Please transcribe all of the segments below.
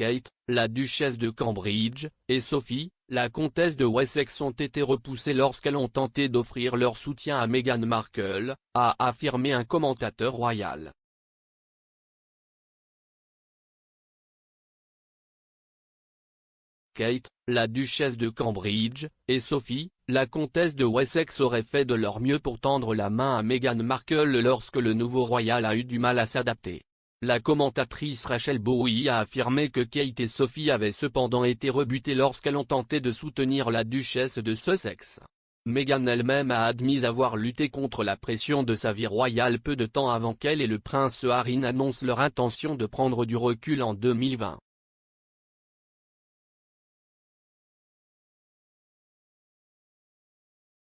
Kate, la duchesse de Cambridge, et Sophie, la comtesse de Wessex ont été repoussées lorsqu'elles ont tenté d'offrir leur soutien à Meghan Markle, a affirmé un commentateur royal. Kate, la duchesse de Cambridge, et Sophie, la comtesse de Wessex auraient fait de leur mieux pour tendre la main à Meghan Markle lorsque le nouveau royal a eu du mal à s'adapter. La commentatrice Rachel Bowie a affirmé que Kate et Sophie avaient cependant été rebutées lorsqu'elles ont tenté de soutenir la duchesse de Sussex. Meghan elle-même a admis avoir lutté contre la pression de sa vie royale peu de temps avant qu'elle et le prince Harry n'annoncent leur intention de prendre du recul en 2020.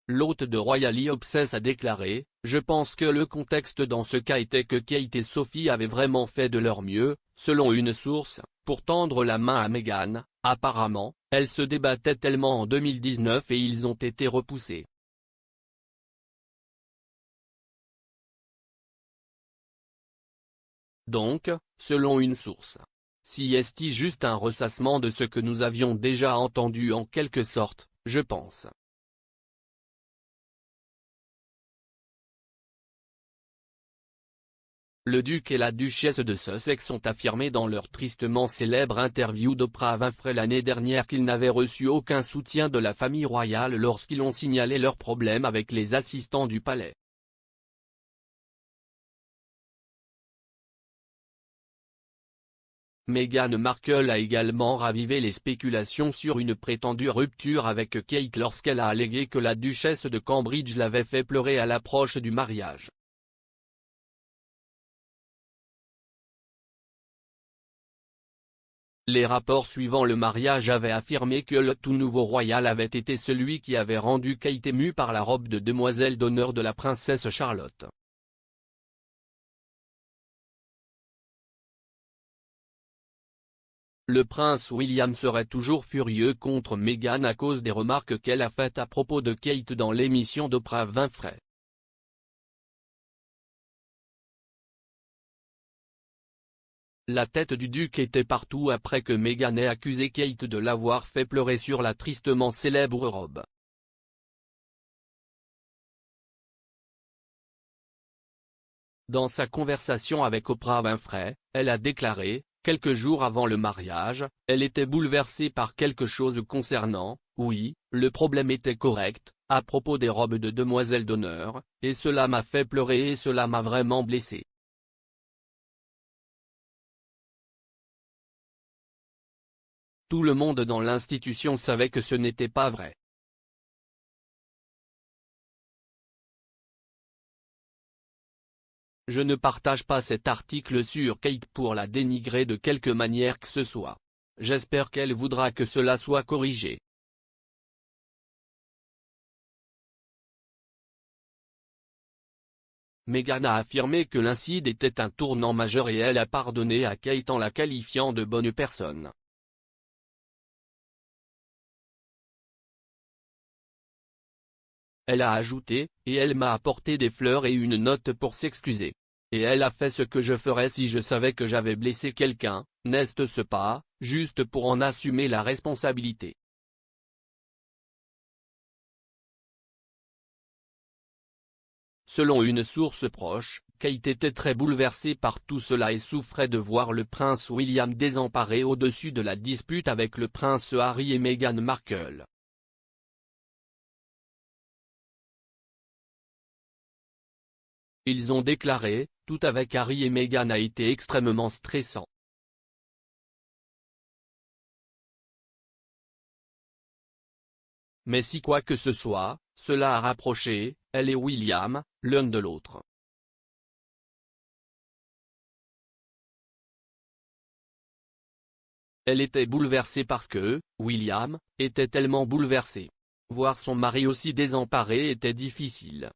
L'hôte de Royally Obsess a déclaré « Je pense que le contexte dans ce cas était que Kate et Sophie avaient vraiment fait de leur mieux, selon une source, pour tendre la main à Meghan. Apparemment, elles se débattaient tellement en 2019 et ils ont été repoussés. » Donc, selon une source. Si est-il juste un ressassement de ce que nous avions déjà entendu en quelque sorte, je pense. Le duc et la duchesse de Sussex ont affirmé dans leur tristement célèbre interview d'Oprah Winfrey l'année dernière qu'ils n'avaient reçu aucun soutien de la famille royale lorsqu'ils ont signalé leurs problèmes avec les assistants du palais. Meghan Markle a également ravivé les spéculations sur une prétendue rupture avec Kate lorsqu'elle a allégué que la duchesse de Cambridge l'avait fait pleurer à l'approche du mariage. Les rapports suivant le mariage avaient affirmé que le tout nouveau royal avait été celui qui avait rendu Kate émue par la robe de demoiselle d'honneur de la princesse Charlotte. Le prince William serait toujours furieux contre Meghan à cause des remarques qu'elle a faites à propos de Kate dans l'émission d'Oprah Winfrey. La tête du duc était partout après que Meghan ait accusé Kate de l'avoir fait pleurer sur la tristement célèbre robe. Dans sa conversation avec Oprah Winfrey, elle a déclaré, quelques jours avant le mariage, elle était bouleversée par quelque chose concernant, oui, le problème était correct, à propos des robes de demoiselle d'honneur, et cela m'a fait pleurer et cela m'a vraiment blessée. Tout le monde dans l'institution savait que ce n'était pas vrai. Je ne partage pas cet article sur Kate pour la dénigrer de quelque manière que ce soit. J'espère qu'elle voudra que cela soit corrigé. Meghan a affirmé que l'incident était un tournant majeur et elle a pardonné à Kate en la qualifiant de bonne personne. Elle a ajouté, et elle m'a apporté des fleurs et une note pour s'excuser. Et elle a fait ce que je ferais si je savais que j'avais blessé quelqu'un, n'est-ce pas, juste pour en assumer la responsabilité. Selon une source proche, Kate était très bouleversée par tout cela et souffrait de voir le prince William désemparé au-dessus de la dispute avec le prince Harry et Meghan Markle. Ils ont déclaré, tout avec Harry et Meghan a été extrêmement stressant. Mais si quoi que ce soit, cela a rapproché, elle et William, l'un de l'autre. Elle était bouleversée parce que, William, était tellement bouleversé. Voir son mari aussi désemparé était difficile.